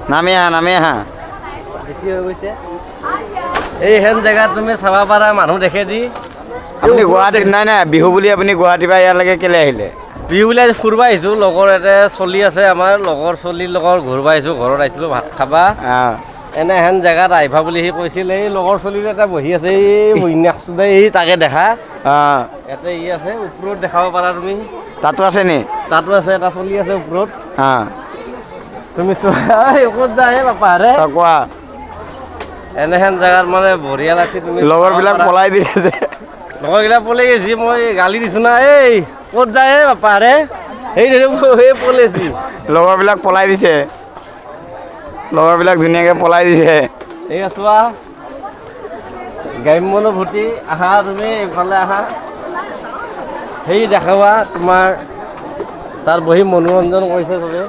নামি আহা বেছি হৈ গৈছে এইহেন জেগাত তুমি চাব পাৰা মানুহ দেখে দি আপুনি গুৱাহাটীত নাই বিহু বুলি আপুনি গুৱাহাটীৰ পৰা ইয়ালৈকে কেলে আহিলে বিহু বুলি আজি ফুৰিব আহিছোঁ লগৰ এটা চলি আছে আমাৰ লগৰ চলিৰ লগত ঘূৰিব আহিছোঁ ঘৰত আহিছিলোঁ ভাত খাবা এনেহেন জেগাত আহিবা বুলি সি কৈছিল এই লগৰ চলিৰ এটা বহি আছে এই বহিনাকচোদে এই তাকে দেখা ইয়াতে ই আছে ওপৰত দেখাব পাৰা তুমি তাতো আছে নি তাতো আছে এটা চলি আছে ওপৰত তুমি ক'ত যায় বাপা ৰে কোৱা এনেহেন জেগাত মানে বঢ়িয়া লাগছে তুমি লগৰবিলাক পলাই দিছে লগৰবিলাক পলাই গৈছি মই গালি দিছোঁ না এই ক'ত যায় বাপা ৰে সেই পলাইছি লগৰবিলাক পলাই দিছে লগৰবিলাক ধুনীয়াকৈ পলাই দিছে এই চোৱা গ্ৰাম্যানুভূতি আহা তুমি এইফালে আহা সেই দেখাবা তোমাৰ তাত বহি মনোৰঞ্জন কৰিছে চবে